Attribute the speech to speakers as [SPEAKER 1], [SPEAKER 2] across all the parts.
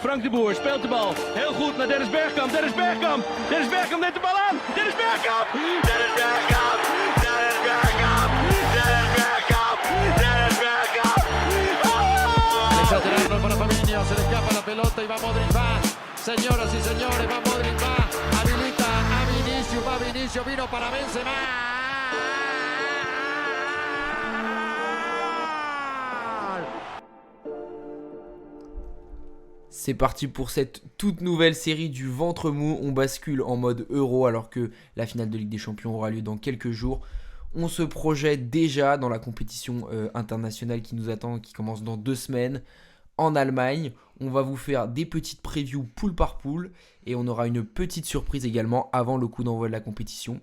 [SPEAKER 1] Frank de Boer speelt de bal. Heel goed naar Dennis Bergkamp. Dennis Bergkamp. Dennis Bergkamp neemt de bal aan. Dennis Bergkamp. Dennis Bergkamp. Dennis Bergkamp. Dennis Bergkamp. Dennis Bergkamp.
[SPEAKER 2] Exagerarlo para Fabinho. Se le escapa la pelota y va Modric. Va. Señoras y señores, va Modric. Va. Habilita a Vinicius. Va Vinicius. Vino para Benzema.
[SPEAKER 3] C'est parti pour cette toute nouvelle série du ventre mou. On bascule en mode Euro alors que la finale de Ligue des Champions aura lieu dans quelques jours. On se projette déjà dans la compétition internationale qui nous attend, qui commence dans 2 semaines en Allemagne. On va vous faire des petites previews poule par poule et on aura une petite surprise également avant le coup d'envoi de la compétition.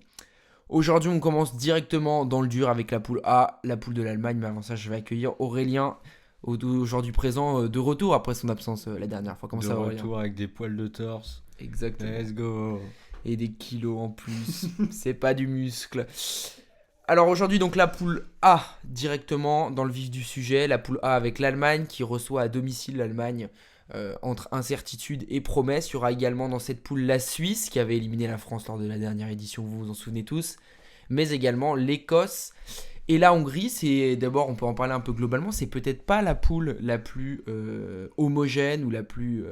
[SPEAKER 3] Aujourd'hui, on commence directement dans le dur avec la poule A, la poule de l'Allemagne. Mais avant ça, je vais accueillir Aurélien, aujourd'hui présent, de retour après son absence la dernière fois. Comment ça va, Aurélien ?
[SPEAKER 4] De retour avec des poils de torse.
[SPEAKER 3] Exactement.
[SPEAKER 4] Let's go.
[SPEAKER 3] Et des kilos en plus. C'est pas du muscle. Alors aujourd'hui, donc la poule A, directement dans le vif du sujet. La poule A avec l'Allemagne qui reçoit à domicile l'Allemagne entre incertitude et promesse. Il y aura également dans cette poule la Suisse qui avait éliminé la France lors de la dernière édition, vous vous en souvenez tous. Mais également l'Écosse. Et la Hongrie, c'est d'abord, on peut en parler un peu globalement, c'est peut-être pas la poule la plus homogène ou la plus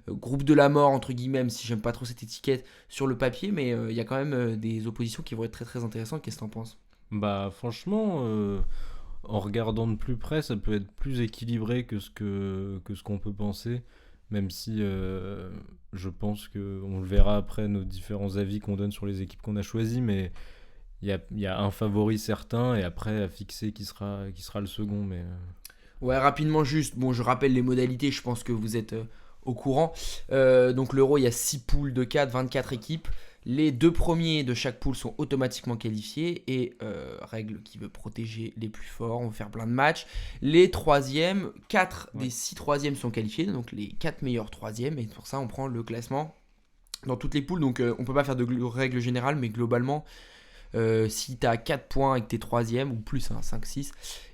[SPEAKER 3] groupe de la mort, entre guillemets, même si j'aime pas trop cette étiquette sur le papier, mais il y a quand même des oppositions qui vont être très très intéressantes. Qu'est-ce que t'en penses ?
[SPEAKER 4] Bah franchement, en regardant de plus près, ça peut être plus équilibré que ce qu'on peut penser, même si je pense qu'on le verra après nos différents avis qu'on donne sur les équipes qu'on a choisies, mais il y a un favori certain et après à fixer qui sera le second. Mais
[SPEAKER 3] Ouais, rapidement juste, bon je rappelle les modalités, je pense que vous êtes au courant. Donc l'Euro, il y a 6 poules de 4, 24 équipes. Les 2 premiers de chaque poule sont automatiquement qualifiés et règle qui veut protéger les plus forts, on va faire plein de matchs. Les troisièmes, 4 des 6 troisièmes sont qualifiés, donc les 4 meilleurs troisièmes, et pour ça on prend le classement dans toutes les poules. Donc on peut pas faire de règle générale, mais globalement si tu as 4 points et que tu es troisième ou plus, 5-6,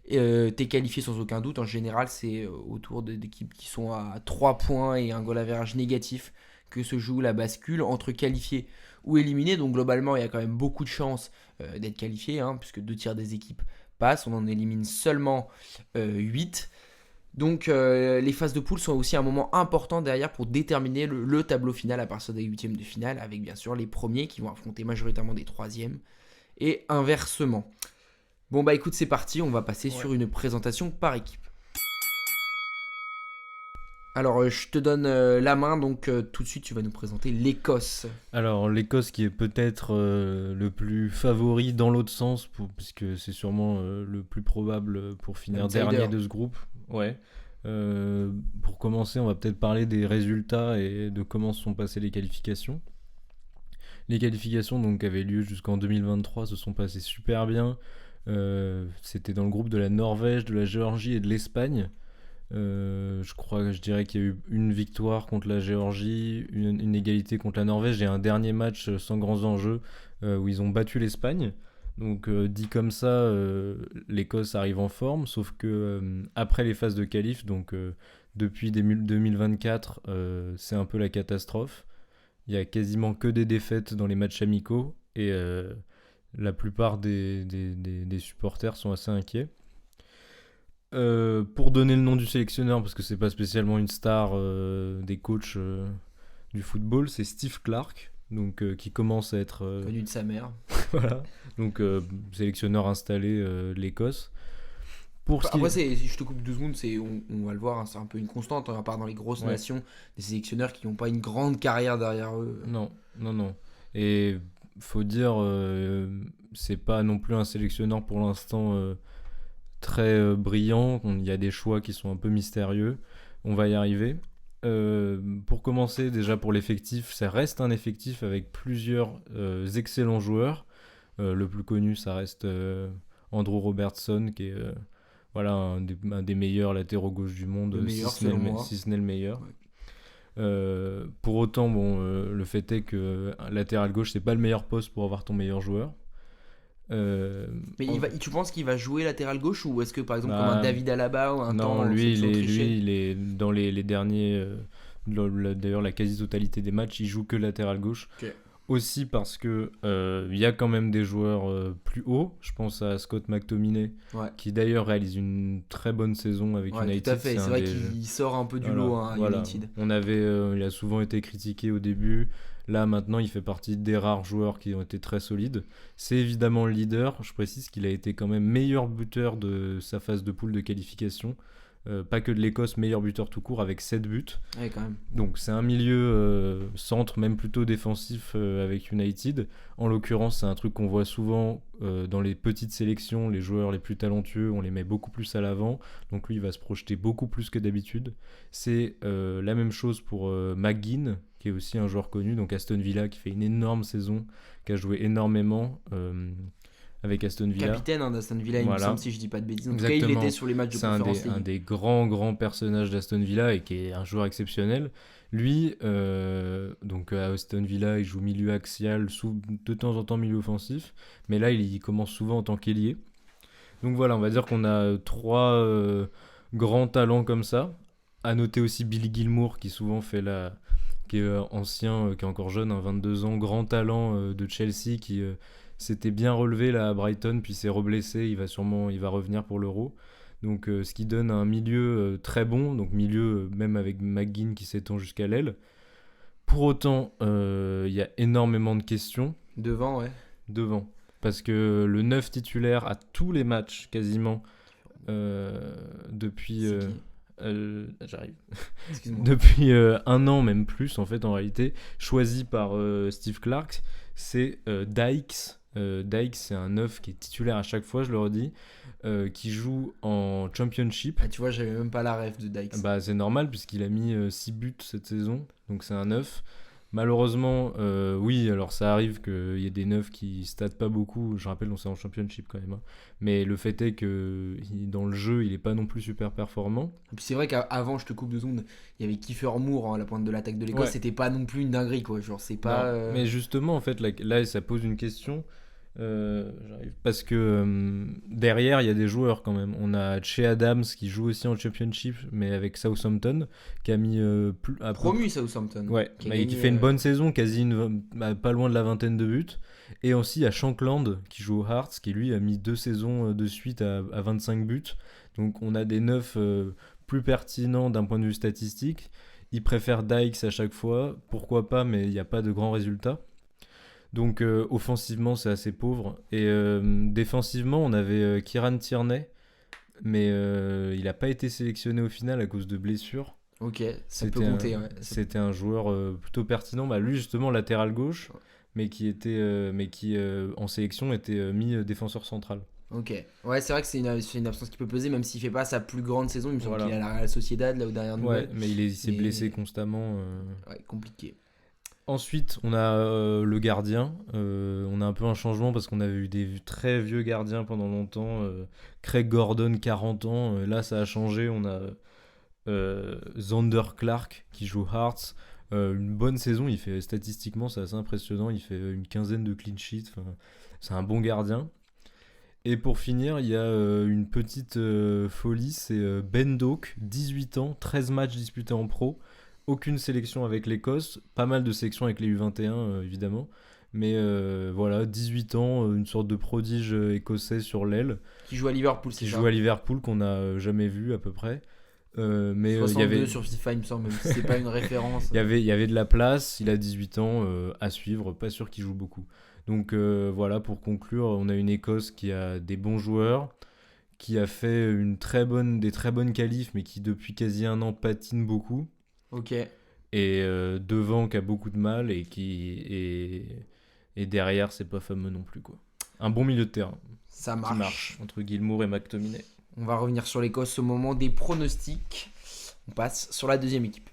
[SPEAKER 3] tu es qualifié sans aucun doute. En général, c'est autour d'équipes qui sont à 3 points et un goal average négatif que se joue la bascule entre qualifiés ou éliminés. Donc globalement, il y a quand même beaucoup de chances d'être qualifié, puisque 2 tiers des équipes passent. On en élimine seulement 8. Donc les phases de poule sont aussi un moment important derrière pour déterminer le tableau final à partir des 8e de finale, avec bien sûr les premiers qui vont affronter majoritairement des 3e et inversement. Bon bah écoute, c'est parti, on va passer sur une présentation par équipe. Alors je te donne la main, donc tout de suite tu vas nous présenter l'Écosse.
[SPEAKER 4] alors l'Écosse qui est peut-être le plus favori dans l'autre sens, puisque c'est sûrement le plus probable pour finir dernier de ce groupe. Ouais. Pour commencer, on va peut-être parler des résultats et de comment se sont passées les qualifications. Les qualifications donc avaient lieu jusqu'en 2023, se sont passées super bien. C'était dans le groupe de la Norvège, de la Géorgie et de l'Espagne. Je dirais qu'il y a eu une victoire contre la Géorgie, une égalité contre la Norvège et un dernier match sans grands enjeux où ils ont battu l'Espagne. Donc dit comme ça, l'Écosse arrive en forme, sauf que après les phases de qualif, donc depuis 2024, c'est un peu la catastrophe. Il y a quasiment que des défaites dans les matchs amicaux et la plupart des supporters sont assez inquiets. Pour donner le nom du sélectionneur, parce que c'est pas spécialement une star des coachs du football, c'est Steve Clarke, donc qui commence à être
[SPEAKER 3] Connu de sa mère.
[SPEAKER 4] voilà, donc sélectionneur installé de l'Écosse.
[SPEAKER 3] Après, si je te coupe 2 secondes, on va le voir, c'est un peu une constante, à part dans les grosses nations, des sélectionneurs qui n'ont pas une grande carrière derrière eux.
[SPEAKER 4] Non. Et faut dire, c'est pas non plus un sélectionneur pour l'instant très brillant. Il y a des choix qui sont un peu mystérieux. On va y arriver. Pour commencer, déjà pour l'effectif, ça reste un effectif avec plusieurs excellents joueurs. Le plus connu, ça reste Andrew Robertson, qui est un des meilleurs latéraux gauche du monde, si ce n'est le meilleur. Ouais. Pour autant, le fait est que latéral gauche, c'est pas le meilleur poste pour avoir ton meilleur joueur.
[SPEAKER 3] Mais tu penses qu'il va jouer latéral gauche, ou est-ce que par exemple comme un David Alaba ou un
[SPEAKER 4] non, lui il est dans les derniers D'ailleurs, la quasi-totalité des matchs, il joue que latéral gauche.
[SPEAKER 3] Ok.
[SPEAKER 4] Aussi parce que il y a quand même des joueurs plus hauts. Je pense à Scott McTominay, qui d'ailleurs réalise une très bonne saison avec United.
[SPEAKER 3] Tout à fait. C'est vrai qu'il sort un peu du lot à United.
[SPEAKER 4] Il a souvent été critiqué au début. Là, maintenant, il fait partie des rares joueurs qui ont été très solides. C'est évidemment le leader. Je précise qu'il a été quand même meilleur buteur de sa phase de poule de qualification. Pas que de l'Écosse, meilleur buteur tout court avec 7 buts.
[SPEAKER 3] Ouais, quand même.
[SPEAKER 4] Donc c'est un milieu centre, même plutôt défensif avec United. En l'occurrence, c'est un truc qu'on voit souvent dans les petites sélections. Les joueurs les plus talentueux, on les met beaucoup plus à l'avant. Donc lui, il va se projeter beaucoup plus que d'habitude. C'est la même chose pour McGinn, qui est aussi un joueur connu. Donc Aston Villa, qui fait une énorme saison, qui a joué énormément avec Aston Villa.
[SPEAKER 3] Capitaine d'Aston Villa, il me semble, si je dis pas de bêtises. En tout cas, il
[SPEAKER 4] Exactement.
[SPEAKER 3] était sur les matchs de Conference League.
[SPEAKER 4] C'est un des grands personnages d'Aston Villa et qui est un joueur exceptionnel. Lui, donc à Aston Villa, il joue milieu axial, de temps en temps milieu offensif, mais là, il commence souvent en tant qu'ailier. Donc voilà, on va dire qu'on a 3 grands talents comme ça. À noter aussi Billy Gilmour, qui souvent fait qui est ancien, qui est encore jeune, 22 ans, grand talent de Chelsea, qui s'était bien relevé là à Brighton, puis s'est reblessé, il va revenir pour l'Euro. Donc ce qui donne un milieu très bon, donc milieu même avec McGinn qui s'étend jusqu'à l'aile. Pour autant, il y a énormément de questions.
[SPEAKER 3] Devant.
[SPEAKER 4] Parce que le 9 titulaire à tous les matchs quasiment depuis... j'arrive. Depuis 1 an, même plus en fait en réalité, choisi par Steve Clarke, c'est Dykes. Dykes, c'est un 9 qui est titulaire à chaque fois, je le redis, qui joue en Championship.
[SPEAKER 3] Ah, tu vois, j'avais même pas la ref de Dykes.
[SPEAKER 4] Bah, c'est normal puisqu'il a mis 6 buts cette saison, donc c'est un 9. Malheureusement, oui, alors ça arrive qu'il y ait des 9 qui statent pas beaucoup. Je rappelle, on est en Championship quand même. Hein. Mais le fait est que dans le jeu, il est pas non plus super performant.
[SPEAKER 3] Et puis c'est vrai qu'avant, je te coupe 2 secondes, il y avait Kiefer Moore à la pointe de l'attaque de l'Écosse. C'était pas non plus une dinguerie, quoi. Genre, c'est pas.
[SPEAKER 4] Mais justement, en fait, là, ça pose une question. Parce que derrière il y a des joueurs quand même. On a Che Adams qui joue aussi en Championship mais avec Southampton, qui a mis
[SPEAKER 3] promu Southampton,
[SPEAKER 4] qui fait une bonne saison, pas loin de la 20aine de buts. Et aussi il y a Shankland qui joue au Hearts, qui lui a mis 2 saisons de suite à 25 buts. Donc on a des 9 plus pertinents d'un point de vue statistique. Ils préfèrent Dykes à chaque fois, pourquoi pas, mais il n'y a pas de grands résultats. Donc offensivement c'est assez pauvre, et défensivement on avait Kieran Tierney, mais il n'a pas été sélectionné au final à cause de blessures.
[SPEAKER 3] Ok, ça peut compter.
[SPEAKER 4] C'était un joueur plutôt pertinent, lui justement latéral gauche, mais qui en sélection était mis défenseur central.
[SPEAKER 3] Ok, ouais, c'est vrai que c'est une absence qui peut peser, même s'il fait pas sa plus grande saison. Il me semble qu'il est à la Real Sociedad là, ou derrière nous.
[SPEAKER 4] Ouais, mais il s'est blessé constamment.
[SPEAKER 3] Ouais, compliqué.
[SPEAKER 4] Ensuite, on a le gardien. On a un peu un changement parce qu'on avait eu des très vieux gardiens pendant longtemps. Craig Gordon, 40 ans. Là, ça a changé. On a Zander Clark qui joue Hearts. Une bonne saison. Statistiquement, c'est assez impressionnant. Il fait une 15aine de clean sheets. C'est un bon gardien. Et pour finir, il y a une petite folie. C'est Ben Doak, 18 ans, 13 matchs disputés en pro. Aucune sélection avec l'Écosse, pas mal de sélections avec les U21 évidemment, mais voilà, 18 ans, une sorte de prodige écossais sur l'aile. Qui joue à Liverpool, c'est ça ? Qui joue à Liverpool, qu'on n'a jamais vu à peu près. Mais
[SPEAKER 3] 62 sur FIFA, il me semble, même si c'est pas une référence.
[SPEAKER 4] Il y avait de la place, il a 18 ans, à suivre, pas sûr qu'il joue beaucoup. Donc voilà, pour conclure, on a une Écosse qui a des bons joueurs, qui a fait des très bonnes qualifs, mais qui depuis quasi 1 an patine beaucoup.
[SPEAKER 3] Ok.
[SPEAKER 4] Et devant qui a beaucoup de mal et derrière c'est pas fameux non plus quoi. Un bon milieu de terrain.
[SPEAKER 3] Ça marche.
[SPEAKER 4] Qui marche entre Gilmour et McTominay.
[SPEAKER 3] On va revenir sur l'Écosse au moment des pronostics. On passe sur la deuxième équipe.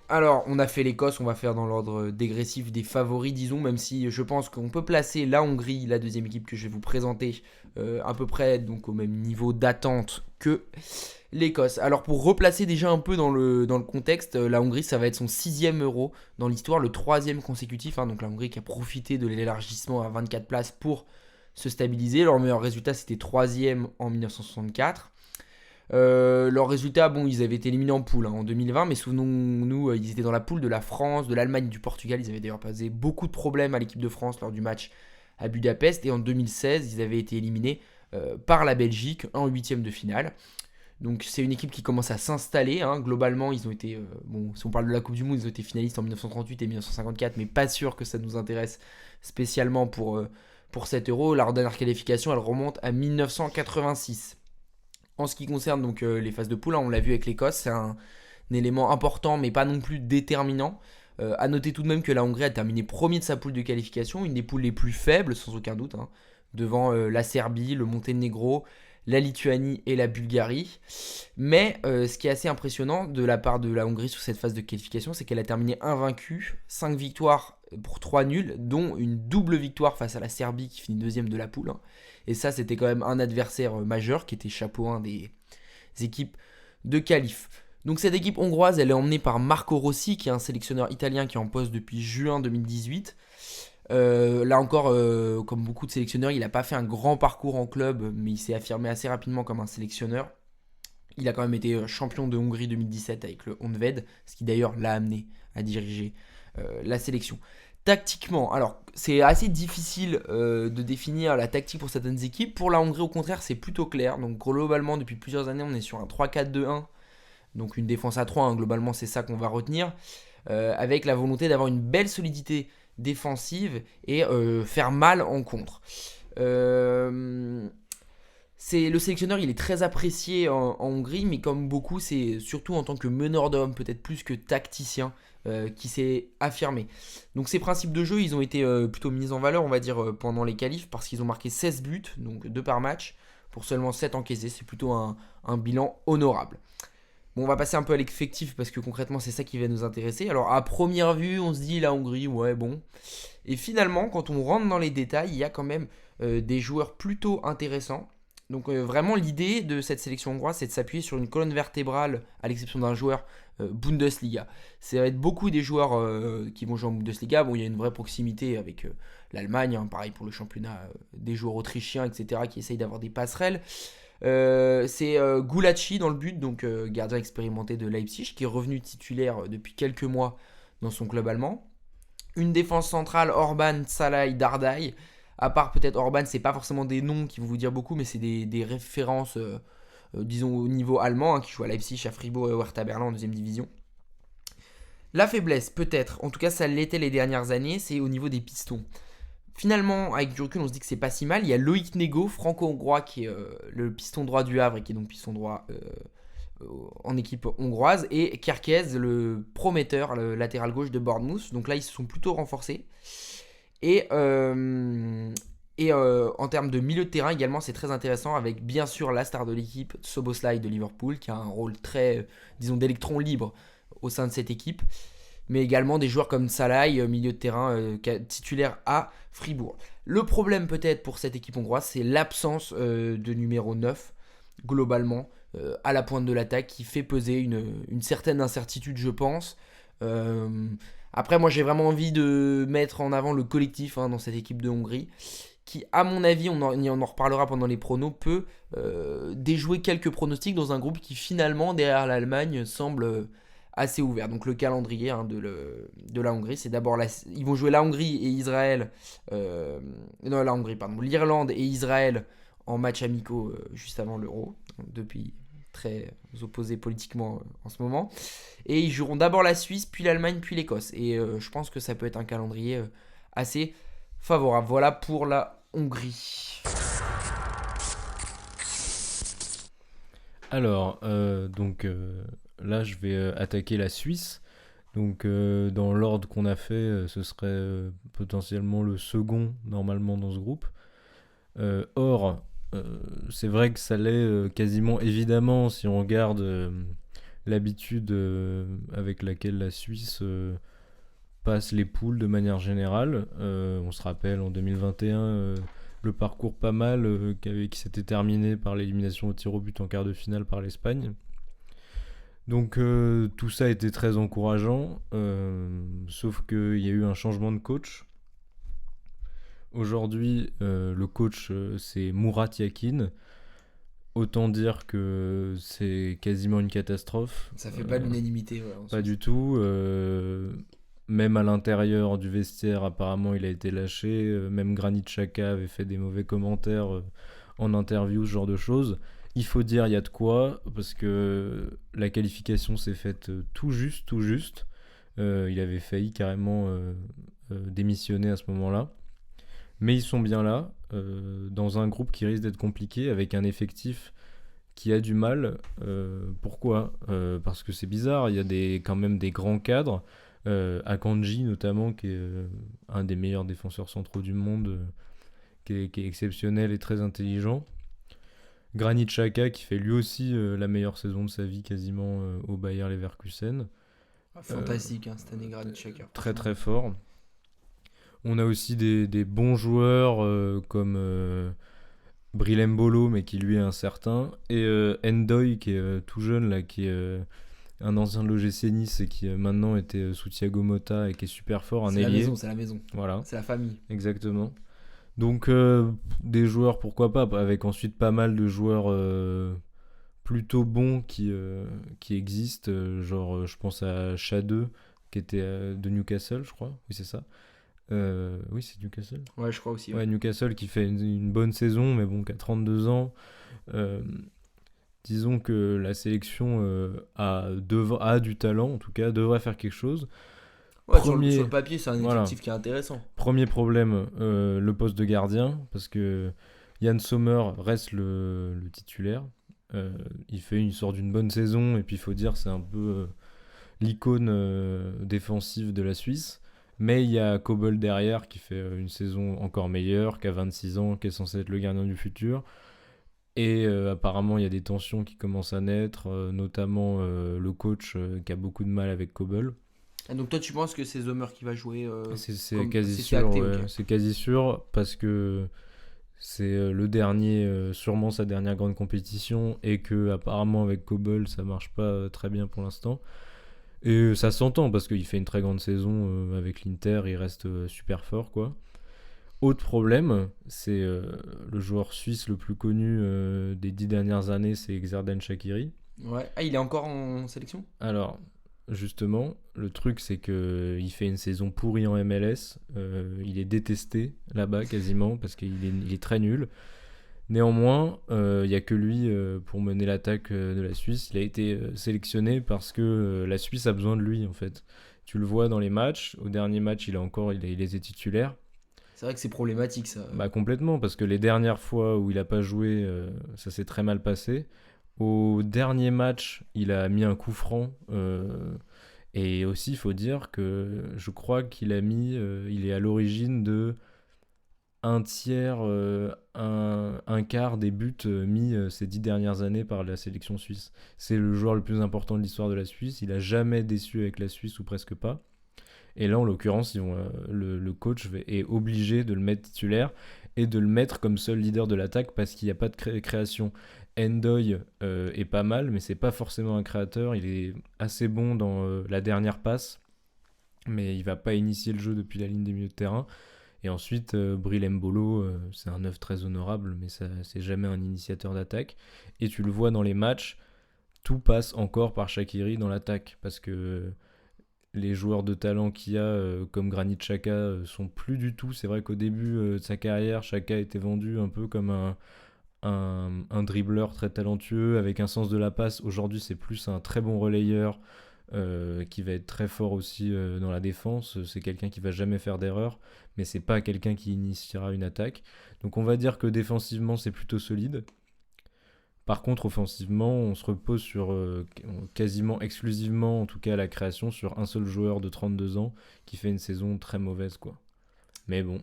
[SPEAKER 3] Alors, on a fait l'Écosse, on va faire dans l'ordre dégressif des favoris, disons, même si je pense qu'on peut placer la Hongrie, la deuxième équipe que je vais vous présenter, à peu près donc au même niveau d'attente que l'Écosse. Alors, pour replacer déjà un peu dans le contexte, la Hongrie, ça va être son 6e Euro dans l'histoire, le 3e consécutif. Donc, la Hongrie qui a profité de l'élargissement à 24 places pour se stabiliser. Leur meilleur résultat, c'était 3e en 1964. Leurs résultats, ils avaient été éliminés en poule en 2020, mais souvenons-nous, ils étaient dans la poule de la France, de l'Allemagne, du Portugal. Ils avaient d'ailleurs posé beaucoup de problèmes à l'équipe de France lors du match à Budapest. Et en 2016, ils avaient été éliminés par la Belgique en 8e de finale. Donc c'est une équipe qui commence à s'installer. Globalement, ils ont été, si on parle de la Coupe du Monde, ils ont été finalistes en 1938 et 1954, mais pas sûr que ça nous intéresse spécialement pour cet Euro. Leur dernière qualification, elle remonte à 1986. En ce qui concerne donc les phases de poule, on l'a vu avec l'Écosse, c'est un élément important mais pas non plus déterminant. À noter tout de même que la Hongrie a terminé premier de sa poule de qualification, une des poules les plus faibles sans aucun doute, devant la Serbie, le Monténégro, la Lituanie et la Bulgarie. Mais ce qui est assez impressionnant de la part de la Hongrie sur cette phase de qualification, c'est qu'elle a terminé invaincue, 5 victoires pour 3 nuls, dont une double victoire face à la Serbie qui finit deuxième de la poule. Et ça, c'était quand même un adversaire majeur qui était chapeau 1 des équipes de qualif. Donc cette équipe hongroise, elle est emmenée par Marco Rossi, qui est un sélectionneur italien qui est en poste depuis juin 2018. Là encore, comme beaucoup de sélectionneurs, il n'a pas fait un grand parcours en club, mais il s'est affirmé assez rapidement comme un sélectionneur. Il a quand même été champion de Hongrie 2017 avec le Honvéd, ce qui d'ailleurs l'a amené à diriger la sélection. Tactiquement, alors c'est assez difficile de définir la tactique pour certaines équipes. Pour la Hongrie, au contraire, c'est plutôt clair. Donc globalement, depuis plusieurs années, on est sur un 3-4-2-1. Donc une défense à 3, globalement, c'est ça qu'on va retenir. Avec la volonté d'avoir une belle solidité défensive et faire mal en contre. Le sélectionneur, il est très apprécié en Hongrie, mais comme beaucoup, c'est surtout en tant que meneur d'hommes, peut-être plus que tacticien, qui s'est affirmé. Donc ces principes de jeu, ils ont été plutôt mis en valeur, on va dire, pendant les qualifs, parce qu'ils ont marqué 16 buts, donc 2 par match, pour seulement 7 encaissés. C'est plutôt un bilan honorable. Bon, on va passer un peu à l'effectif, parce que concrètement, c'est ça qui va nous intéresser. Alors à première vue, on se dit la Hongrie, ouais, bon. Et finalement, quand on rentre dans les détails, il y a quand même des joueurs plutôt intéressants. Donc vraiment l'idée de cette sélection hongroise, c'est de s'appuyer sur une colonne vertébrale, à l'exception d'un joueur Bundesliga. Ça va être beaucoup des joueurs qui vont jouer en Bundesliga. Bon, il y a une vraie proximité avec l'Allemagne, pareil pour le championnat, des joueurs autrichiens, etc., qui essayent d'avoir des passerelles. C'est Gulacsi dans le but, donc gardien expérimenté de Leipzig, qui est revenu titulaire depuis quelques mois dans son club allemand. Une défense centrale, Orban, Szalai, Dardai. À part peut-être Orban, c'est pas forcément des noms qui vont vous dire beaucoup, mais c'est des références, disons, au niveau allemand, qui jouent à Leipzig, à Fribourg et au Hertha Berlin en deuxième division. La faiblesse, peut-être, en tout cas ça l'était les dernières années, c'est au niveau des pistons. Finalement, avec du recul, on se dit que c'est pas si mal. Il y a Loïc Nego, franco-hongrois, qui est le piston droit du Havre et qui est donc piston droit en équipe hongroise, et Kerkez, le prometteur, le latéral gauche de Bournemouth. Donc là, ils se sont plutôt renforcés. Et en termes de milieu de terrain également, c'est très intéressant, avec bien sûr la star de l'équipe, Szoboszlai de Liverpool, qui a un rôle très, disons, d'électron libre au sein de cette équipe, mais également des joueurs comme Szalai, milieu de terrain titulaire à Fribourg. Le problème peut-être pour cette équipe hongroise, c'est l'absence de numéro 9, globalement, à la pointe de l'attaque, qui fait peser une certaine incertitude, je pense. Après, moi j'ai vraiment envie de mettre en avant le collectif dans cette équipe de Hongrie, qui, à mon avis, on en reparlera pendant les pronos, peut déjouer quelques pronostics dans un groupe qui finalement, derrière l'Allemagne, semble assez ouvert. Donc le calendrier de la Hongrie, c'est d'abord ils vont jouer la Hongrie et Israël, l'Irlande et Israël en match amicaux juste avant l'Euro, depuis très opposés politiquement en ce moment. Et ils joueront d'abord la Suisse, puis l'Allemagne, puis l'Écosse. Et je pense que ça peut être un calendrier assez favorable. Voilà pour la Hongrie.
[SPEAKER 4] Alors, là, je vais attaquer la Suisse. Donc, dans l'ordre qu'on a fait, ce serait potentiellement le second, normalement, dans ce groupe. Or, c'est vrai que ça l'est quasiment évidemment si on regarde l'habitude avec laquelle la Suisse passe les poules de manière générale. On se rappelle en 2021 le parcours pas mal qui s'était terminé par l'élimination au tir au but en quart de finale par l'Espagne. Donc tout ça était très encourageant, sauf qu'il y a eu un changement de coach. Aujourd'hui, le coach, c'est Murat Yakin. Autant dire que c'est quasiment une catastrophe.
[SPEAKER 3] Ça fait pas l'unanimité. Ouais,
[SPEAKER 4] pas du tout. Même à l'intérieur du vestiaire, apparemment, il a été lâché. Même Granit Xhaka avait fait des mauvais commentaires en interview, ce genre de choses. Il faut dire, il y a de quoi, parce que la qualification s'est faite tout juste. Il avait failli carrément démissionner à ce moment-là. Mais ils sont bien là, dans un groupe qui risque d'être compliqué, avec un effectif qui a du mal. Pourquoi ? Parce que c'est bizarre, il y a quand même des grands cadres. Akanji notamment, qui est un des meilleurs défenseurs centraux du monde, qui est exceptionnel et très intelligent. Granit Xhaka qui fait lui aussi la meilleure saison de sa vie quasiment au Bayer Leverkusen.
[SPEAKER 3] Fantastique cette année, Granit Xhaka.
[SPEAKER 4] Très très fort. On a aussi des bons joueurs comme Bril Mbolo, mais qui lui est incertain, et Ndoye qui est tout jeune, là, qui est un ancien de l'OGC Nice et qui maintenant était sous Thiago Motta et qui est super fort, un ailier.
[SPEAKER 3] C'est la maison.
[SPEAKER 4] Voilà.
[SPEAKER 3] C'est la famille.
[SPEAKER 4] Exactement. Donc des joueurs, pourquoi pas, avec ensuite pas mal de joueurs plutôt bons qui existent, genre je pense à Shadeux qui était de Newcastle, je crois. Oui, c'est ça. Oui, c'est Newcastle.
[SPEAKER 3] Ouais, je crois aussi.
[SPEAKER 4] Ouais, Newcastle qui fait une bonne saison, mais bon, qui a 32 ans. Disons que la sélection a du talent, en tout cas, devrait faire quelque chose.
[SPEAKER 3] Ouais, sur le papier, c'est un effectif qui est intéressant.
[SPEAKER 4] Premier problème, le poste de gardien, parce que Yann Sommer reste le titulaire. Il sort d'une bonne saison, et puis il faut dire c'est un peu l'icône défensive de la Suisse. Mais il y a Kobel derrière qui fait une saison encore meilleure, qui a 26 ans, qui est censé être le gardien du futur. Et apparemment, il y a des tensions qui commencent à naître, notamment le coach qui a beaucoup de mal avec Kobel.
[SPEAKER 3] Et donc toi, tu penses que c'est Sommer qui va jouer
[SPEAKER 4] c'est quasi sûr,
[SPEAKER 3] acté,
[SPEAKER 4] ouais.
[SPEAKER 3] okay.
[SPEAKER 4] C'est quasi sûr, parce que c'est le dernier, sûrement sa dernière grande compétition, et que apparemment avec Kobel, ça marche pas très bien pour l'instant. Et ça s'entend parce qu'il fait une très grande saison avec l'Inter, il reste super fort, quoi. Autre problème, c'est le joueur suisse le plus connu des 10 dernières années, c'est Xherdan Shaqiri.
[SPEAKER 3] Ouais. Ah, il est encore en sélection ?
[SPEAKER 4] Alors, justement, le truc c'est qu'il fait une saison pourrie en MLS, il est détesté là-bas quasiment parce qu'il est très nul. Néanmoins, il n'y a que lui pour mener l'attaque de la Suisse. Il a été sélectionné parce que la Suisse a besoin de lui, en fait. Tu le vois dans les matchs. Au dernier match, il était titulaire.
[SPEAKER 3] C'est vrai que c'est problématique, ça.
[SPEAKER 4] Bah, complètement, parce que les dernières fois où il n'a pas joué, ça s'est très mal passé. Au dernier match, il a mis un coup franc. Et aussi, il faut dire que je crois qu'il il est à l'origine de un tiers, un quart des buts mis ces 10 dernières années par la sélection suisse. C'est le joueur le plus important de l'histoire de la Suisse. Il n'a jamais déçu avec la Suisse, ou presque pas. Et là, en l'occurrence, le coach est obligé de le mettre titulaire et de le mettre comme seul leader de l'attaque parce qu'il n'y a pas de création. Ndoye est pas mal, mais c'est pas forcément un créateur. Il est assez bon dans la dernière passe, mais il va pas initier le jeu depuis la ligne des milieux de terrain. Et ensuite, Bril Mbolo, c'est un œuf très honorable, mais c'est jamais un initiateur d'attaque. Et tu le vois dans les matchs, tout passe encore par Shaqiri dans l'attaque, parce que les joueurs de talent qu'il y a, comme Granit Xhaka, sont plus du tout. C'est vrai qu'au début de sa carrière, Xhaka était vendu un peu comme un dribbleur très talentueux, avec un sens de la passe. Aujourd'hui, c'est plus un très bon relayeur, qui va être très fort aussi dans la défense. C'est quelqu'un qui va jamais faire d'erreur, mais c'est pas quelqu'un qui initiera une attaque. Donc on va dire que défensivement c'est plutôt solide. Par contre offensivement on se repose sur quasiment exclusivement, en tout cas à la création, sur un seul joueur de 32 ans qui fait une saison très mauvaise, quoi. Mais bon,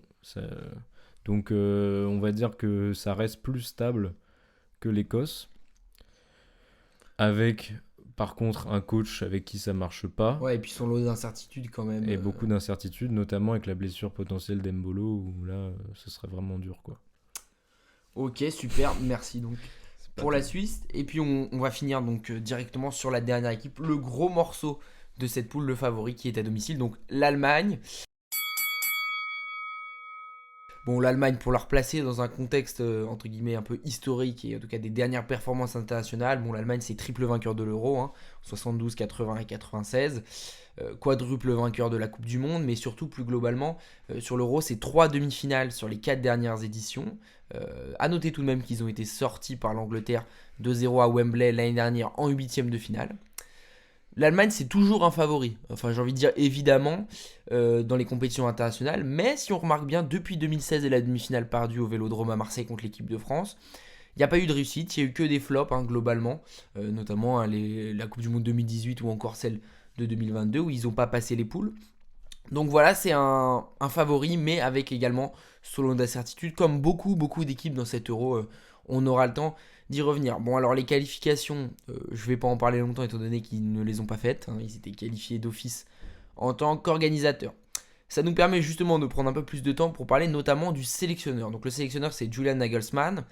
[SPEAKER 4] donc on va dire que ça reste plus stable que l'Écosse, avec par contre, un coach avec qui ça marche pas.
[SPEAKER 3] Ouais, et puis son lot d'incertitudes quand même.
[SPEAKER 4] Et beaucoup d'incertitudes, notamment avec la blessure potentielle d'Embolo, où là, ce serait vraiment dur, quoi.
[SPEAKER 3] Ok, super, merci donc pour la Suisse. Et puis on va finir donc directement sur la dernière équipe, le gros morceau de cette poule, le favori qui est à domicile, donc l'Allemagne. Bon, l'Allemagne, pour la replacer dans un contexte entre guillemets un peu historique et en tout cas des dernières performances internationales, bon, l'Allemagne c'est triple vainqueur de l'Euro, hein, 72, 80 et 96, quadruple vainqueur de la Coupe du Monde, mais surtout plus globalement sur l'Euro, c'est 3 demi-finales sur les 4 dernières éditions. À noter tout de même qu'ils ont été sortis par l'Angleterre 2-0 à Wembley l'année dernière en 8e de finale. L'Allemagne, c'est toujours un favori. Enfin, j'ai envie de dire évidemment dans les compétitions internationales. Mais si on remarque bien, depuis 2016 et la demi-finale perdue au Vélodrome à Marseille contre l'équipe de France, il n'y a pas eu de réussite. Il n'y a eu que des flops globalement. Notamment la Coupe du Monde 2018 ou encore celle de 2022 où ils n'ont pas passé les poules. Donc voilà, c'est un favori, mais avec également son lot d'incertitudes. Comme beaucoup d'équipes dans cet Euro, on aura le temps d'y revenir. Bon, alors les qualifications, je ne vais pas en parler longtemps étant donné qu'ils ne les ont pas faites. Ils étaient qualifiés d'office en tant qu'organisateurs. Ça nous permet justement de prendre un peu plus de temps pour parler notamment du sélectionneur. Donc le sélectionneur, c'est Julian Nagelsmann,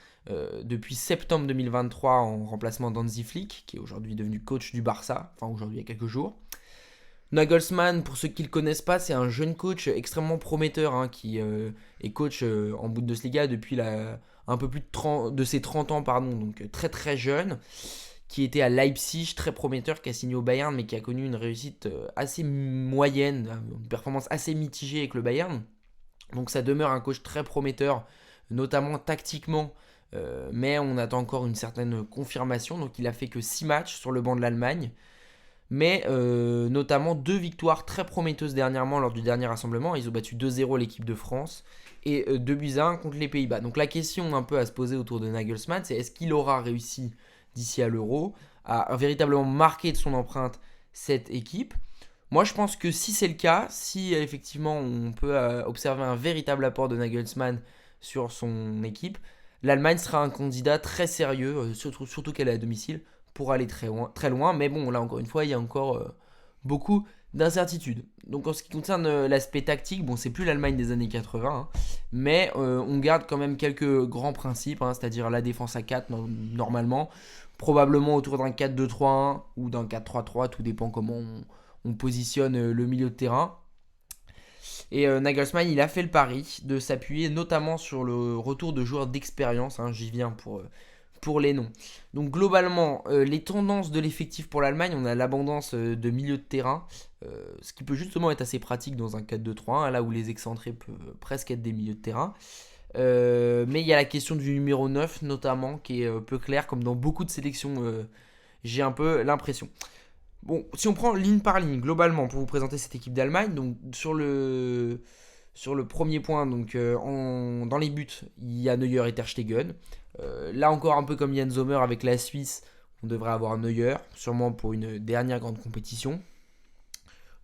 [SPEAKER 3] depuis septembre 2023 en remplacement d'Hansi Flick, qui est aujourd'hui devenu coach du Barça, enfin aujourd'hui il y a quelques jours. Nagelsmann, pour ceux qui ne le connaissent pas, c'est un jeune coach extrêmement prometteur qui est coach en Bundesliga depuis un peu plus de ses 30 ans, donc très très jeune, qui était à Leipzig, très prometteur, qui a signé au Bayern, mais qui a connu une réussite assez moyenne, une performance assez mitigée avec le Bayern. Donc ça demeure un coach très prometteur, notamment tactiquement, mais on attend encore une certaine confirmation. Donc il a fait que 6 matchs sur le banc de l'Allemagne, mais notamment 2 victoires très prometteuses dernièrement lors du dernier rassemblement. Ils ont battu 2-0 l'équipe de France et 2-1 contre les Pays-Bas. Donc la question un peu à se poser autour de Nagelsmann, c'est est-ce qu'il aura réussi d'ici à l'Euro à véritablement marquer de son empreinte cette équipe? Moi je pense que si c'est le cas, si effectivement on peut observer un véritable apport de Nagelsmann sur son équipe, l'Allemagne sera un candidat très sérieux, surtout qu'elle est à domicile, pour aller très loin. Mais bon, là encore une fois, il y a encore beaucoup d'incertitudes. Donc en ce qui concerne l'aspect tactique, bon, c'est plus l'Allemagne des années 80, mais on garde quand même quelques grands principes, c'est-à-dire la défense à 4 normalement, probablement autour d'un 4-2-3-1 ou d'un 4-3-3, tout dépend comment on positionne le milieu de terrain. Et Nagelsmann, il a fait le pari de s'appuyer notamment sur le retour de joueurs d'expérience, j'y viens pour les noms. Donc globalement, les tendances de l'effectif pour l'Allemagne, on a l'abondance de milieu de terrain, ce qui peut justement être assez pratique dans un 4-2-3-1, là où les excentrés peuvent presque être des milieux de terrain. Mais il y a la question du numéro 9 notamment, qui est peu claire, comme dans beaucoup de sélections, j'ai un peu l'impression. Bon, si on prend ligne par ligne, globalement, pour vous présenter cette équipe d'Allemagne, donc sur le premier point, donc dans les buts, il y a Neuer et Ter Stegen. Là encore, un peu comme Jan Sommer avec la Suisse, on devrait avoir Neuer, sûrement pour une dernière grande compétition.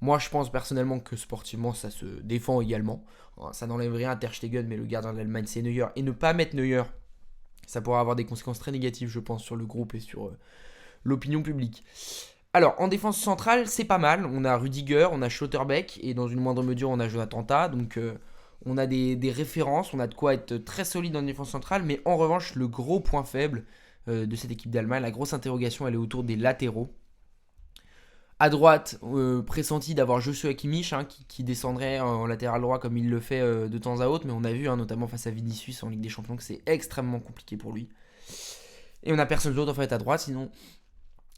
[SPEAKER 3] Moi, je pense personnellement que sportivement, ça se défend également. Ça n'enlève rien à Ter Stegen, mais le gardien de l'Allemagne, c'est Neuer. Et ne pas mettre Neuer, ça pourrait avoir des conséquences très négatives, je pense, sur le groupe et sur l'opinion publique. Alors, en défense centrale, c'est pas mal. On a Rüdiger, on a Schlotterbeck et dans une moindre mesure, on a Jonathan Tah. Donc, on a des références, on a de quoi être très solide en défense centrale. Mais en revanche, le gros point faible de cette équipe d'Allemagne, la grosse interrogation, elle est autour des latéraux. À droite, pressenti d'avoir Joshua Kimmich qui descendrait en latéral droit comme il le fait de temps à autre. Mais on a vu, notamment face à Vinicius en Ligue des Champions, que c'est extrêmement compliqué pour lui. Et on n'a personne d'autre en fait à droite, sinon...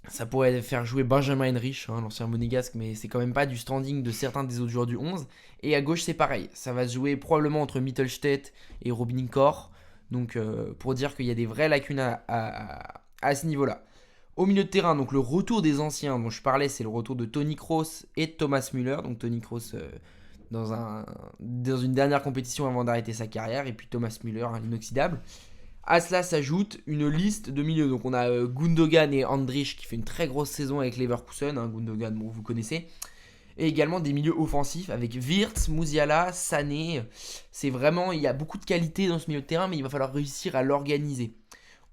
[SPEAKER 3] Ça pourrait faire jouer Benjamin Henrich, l'ancien monégasque, mais c'est quand même pas du standing de certains des autres joueurs du 11. Et à gauche, c'est pareil. Ça va se jouer probablement entre Mittelstädt et Robin Koch. Donc, pour dire qu'il y a des vraies lacunes à ce niveau-là. Au milieu de terrain, donc le retour des anciens dont je parlais, c'est le retour de Toni Kroos et de Thomas Müller. Donc, Toni Kroos dans une dernière compétition avant d'arrêter sa carrière. Et puis Thomas Müller, l'inoxydable. À cela s'ajoute une liste de milieux. Donc on a Gundogan et Andrich qui fait une très grosse saison avec Leverkusen. Gundogan, bon, vous connaissez. Et également des milieux offensifs avec Wirtz, Musiala, Sané. C'est vraiment, il y a beaucoup de qualité dans ce milieu de terrain, mais il va falloir réussir à l'organiser.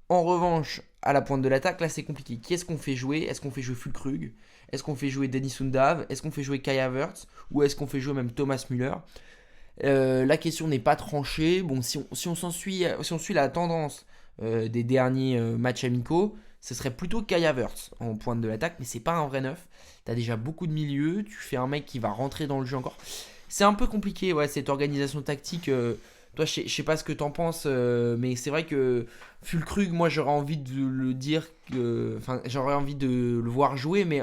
[SPEAKER 3] En revanche, à la pointe de l'attaque, là c'est compliqué. Qui est-ce qu'on fait jouer ? Est-ce qu'on fait jouer Füllkrug ? Est-ce qu'on fait jouer Dennis Undav ? Est-ce qu'on fait jouer Kai Havertz ? Ou est-ce qu'on fait jouer même Thomas Müller ? La question n'est pas tranchée. Bon, si on suit la tendance des derniers matchs amicaux, ce serait plutôt Kai Havertz en pointe de l'attaque, mais c'est pas un vrai neuf. T'as déjà beaucoup de milieux, tu fais un mec qui va rentrer dans le jeu encore. C'est un peu compliqué, ouais, cette organisation tactique. Toi, je sais pas ce que t'en penses, mais c'est vrai que Füllkrug, moi, j'aurais envie de le dire, j'aurais envie de le voir jouer, mais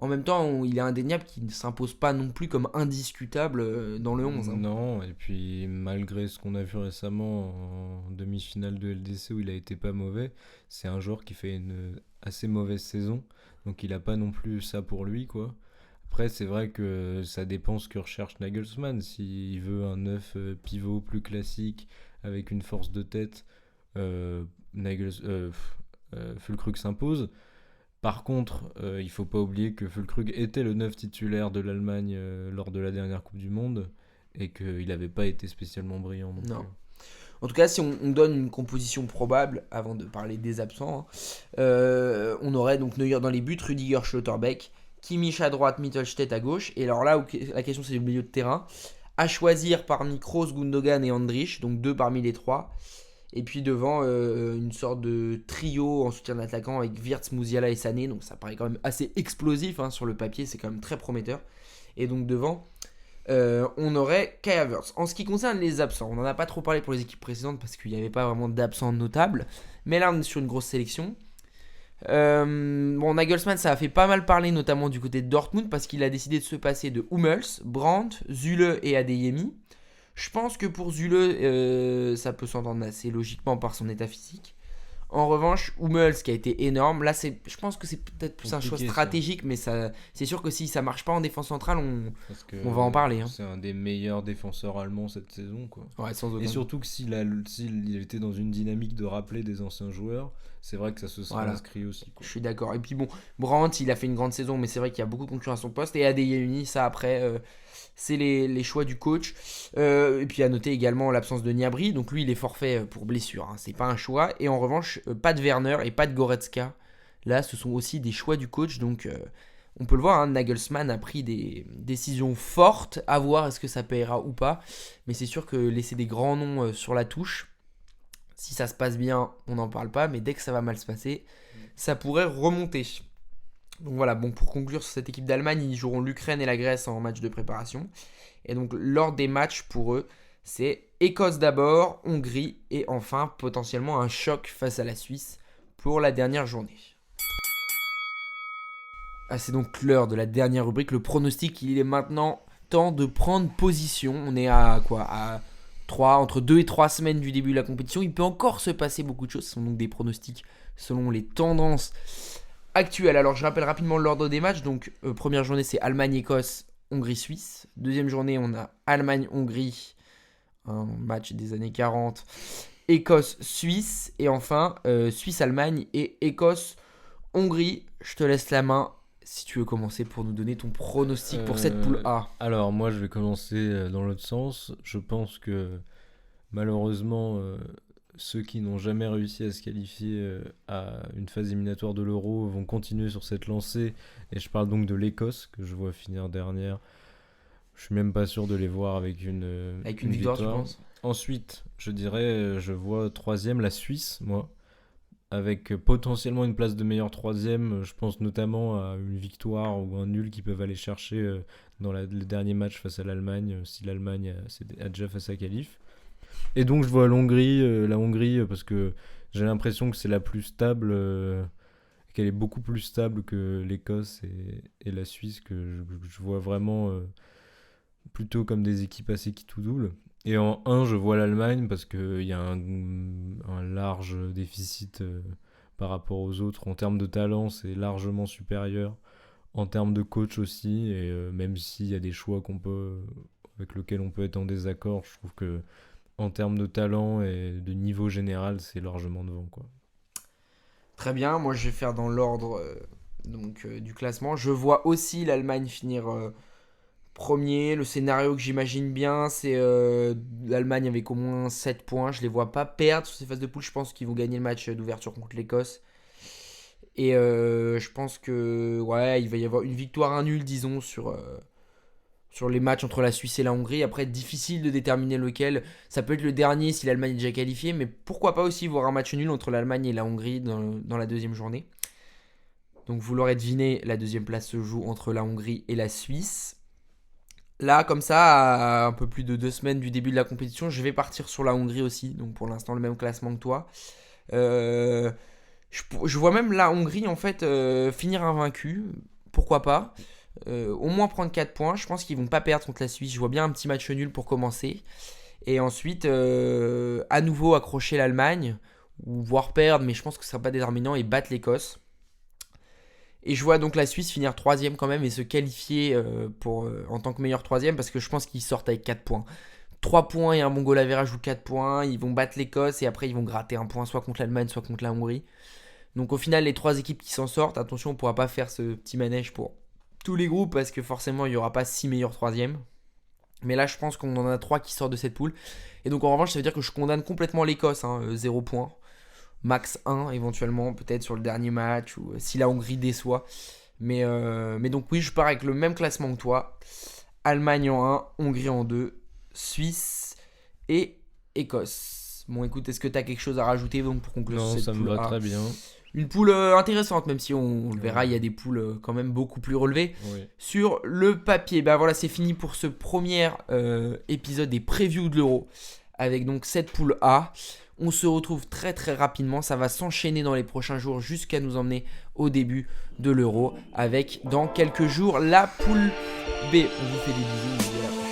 [SPEAKER 3] en même temps, il est indéniable qu'il ne s'impose pas non plus comme indiscutable dans le 11. Hein.
[SPEAKER 4] Non, et puis malgré ce qu'on a vu récemment en demi-finale de LDC où il a été pas mauvais, c'est un joueur qui fait une assez mauvaise saison, donc il a pas non plus ça pour lui, quoi. Après, c'est vrai que ça dépend ce que recherche Nagelsmann. S'il veut un 9 pivot plus classique avec une force de tête, Füllkrug s'impose. Par contre, il faut pas oublier que Füllkrug était le 9 titulaire de l'Allemagne lors de la dernière Coupe du Monde et qu'il n'avait pas été spécialement brillant non plus.
[SPEAKER 3] En tout cas, si on donne une composition probable, avant de parler des absents, on aurait donc Neuer dans les buts, Rüdiger, Schlotterbeck, Kimmich à droite, Mittelstädt à gauche. Et alors là, la question c'est le milieu de terrain. À choisir parmi Kroos, Gundogan et Andrich, donc 2 parmi les 3. Et puis devant, une sorte de trio en soutien d'attaquant avec Wirtz, Musiala et Sané. Donc ça paraît quand même assez explosif sur le papier, c'est quand même très prometteur. Et donc devant, on aurait Kai Havertz. En ce qui concerne les absents, on n'en a pas trop parlé pour les équipes précédentes parce qu'il n'y avait pas vraiment d'absents notables. Mais là, on est sur une grosse sélection. Nagelsmann, ça a fait pas mal parler, notamment du côté de Dortmund, parce qu'il a décidé de se passer de Hummels, Brandt, Süle et Adeyemi. Je pense que pour Süle, ça peut s'entendre assez logiquement par son état physique. En revanche, Hummels qui a été énorme, là je pense que c'est peut-être plus un choix stratégique, mais c'est sûr que si ça marche pas en défense centrale, on va en parler.
[SPEAKER 4] C'est un des meilleurs défenseurs allemands cette saison, quoi.
[SPEAKER 3] Ouais, sans aucun.
[SPEAKER 4] Et surtout que s'il était dans une dynamique de rappeler des anciens joueurs, c'est vrai que ça se serait inscrit aussi, quoi.
[SPEAKER 3] Je suis d'accord. Et puis bon, Brandt, il a fait une grande saison, mais c'est vrai qu'il y a beaucoup de concurrence à son poste. Et Adeyemi, ça après, c'est les choix du coach. Et puis à noter également l'absence de Gnabry. Donc lui, il est forfait pour blessure. C'est pas un choix. Et en revanche, pas de Werner et pas de Goretzka. Là, ce sont aussi des choix du coach. Donc on peut le voir, Nagelsmann a pris des décisions fortes. À voir est-ce que ça paiera ou pas. Mais c'est sûr que laisser des grands noms sur la touche, si ça se passe bien, on n'en parle pas. Mais dès que ça va mal se passer, ça pourrait remonter. Donc voilà, pour conclure sur cette équipe d'Allemagne, ils joueront l'Ukraine et la Grèce en match de préparation. Et donc lors des matchs pour eux, c'est Écosse d'abord, Hongrie et enfin potentiellement un choc face à la Suisse pour la dernière journée. C'est donc l'heure de la dernière rubrique, le pronostic. Il est maintenant temps de prendre position. On est à entre 2 et 3 semaines du début de la compétition. Il peut encore se passer beaucoup de choses. Ce sont donc des pronostics selon les tendances actuelles. Alors je rappelle rapidement l'ordre des matchs. Donc première journée c'est Allemagne-Écosse, Hongrie-Suisse. Deuxième journée on a Allemagne-Hongrie, un match des années 40. Écosse-Suisse. Et enfin Suisse-Allemagne et Écosse-Hongrie. Je te laisse la main si tu veux commencer pour nous donner ton pronostic pour cette poule A.
[SPEAKER 4] Alors moi je vais commencer dans l'autre sens. Je pense que malheureusement ceux qui n'ont jamais réussi à se qualifier à une phase éliminatoire de l'Euro vont continuer sur cette lancée. Et je parle donc de l'Écosse que je vois finir dernière. Je suis même pas sûr de les voir avec une victoire. Tu penses ? Ensuite, je dirais, je vois troisième la Suisse, moi. Avec potentiellement une place de meilleur troisième, je pense notamment à une victoire ou un nul qu'ils peuvent aller chercher dans le dernier match face à l'Allemagne, si l'Allemagne a déjà fait sa qualif. Et donc je vois la Hongrie parce que j'ai l'impression que c'est la plus stable, qu'elle est beaucoup plus stable que l'Écosse et la Suisse, que je vois vraiment plutôt comme des équipes assez qui tout double. Et en 1, je vois l'Allemagne parce qu'il y a un large déficit par rapport aux autres. En termes de talent, c'est largement supérieur. En termes de coach aussi, et même s'il y a des choix avec lesquels on peut être en désaccord, je trouve que en termes de talent et de niveau général, c'est largement devant, quoi.
[SPEAKER 3] Très bien, moi je vais faire dans l'ordre du classement. Je vois aussi l'Allemagne finir Premier, le scénario que j'imagine bien, c'est l'Allemagne avec au moins 7 points. Je les vois pas perdre sur ces phases de poule. Je pense qu'ils vont gagner le match d'ouverture contre l'Écosse. Et je pense que ouais, il va y avoir une victoire, un nul, disons, sur les matchs entre la Suisse et la Hongrie. Après, difficile de déterminer lequel. Ça peut être le dernier si l'Allemagne est déjà qualifiée, mais pourquoi pas aussi voir un match nul entre l'Allemagne et la Hongrie dans la deuxième journée. Donc vous l'aurez deviné, la deuxième place se joue entre la Hongrie et la Suisse. Là, comme ça, à un peu plus de 2 semaines du début de la compétition, je vais partir sur la Hongrie aussi. Donc pour l'instant, le même classement que toi. Je vois même la Hongrie en fait finir invaincue. Pourquoi pas. Au moins prendre 4 points. Je pense qu'ils vont pas perdre contre la Suisse. Je vois bien un petit match nul pour commencer. Et ensuite, à nouveau accrocher l'Allemagne. Ou voire perdre, mais je pense que ce sera pas déterminant. Et battre l'Écosse. Et je vois donc la Suisse finir 3ème quand même et se qualifier en tant que meilleur 3ème parce que je pense qu'ils sortent avec 4 points. 3 points et un bon goal average ou 4 points. Ils vont battre l'Écosse et après ils vont gratter un point soit contre l'Allemagne, soit contre la Hongrie. Donc au final, les 3 équipes qui s'en sortent, attention, on ne pourra pas faire ce petit manège pour tous les groupes parce que forcément, il n'y aura pas 6 meilleurs 3ème. Mais là, je pense qu'on en a 3 qui sortent de cette poule. Et donc en revanche, ça veut dire que je condamne complètement l'Écosse, 0 points. Max 1 éventuellement, peut-être sur le dernier match, ou si la Hongrie déçoit. Mais donc oui, je pars avec le même classement que toi. Allemagne en 1, Hongrie en 2, Suisse et Écosse. Bon écoute, est-ce que tu as quelque chose à rajouter donc, pour conclure
[SPEAKER 4] Non,
[SPEAKER 3] cette
[SPEAKER 4] ça me
[SPEAKER 3] poule
[SPEAKER 4] va
[SPEAKER 3] A?
[SPEAKER 4] Très bien.
[SPEAKER 3] Une poule intéressante, même si on le verra, il y a des poules quand même beaucoup plus relevées.
[SPEAKER 4] Oui.
[SPEAKER 3] Sur le papier, bah voilà, c'est fini pour ce premier épisode des previews de l'Euro. Avec donc cette poule A. On se retrouve très très rapidement, ça va s'enchaîner dans les prochains jours jusqu'à nous emmener au début de l'Euro avec dans quelques jours la poule B. On vous fait des bisous, on vous dit à la prochaine.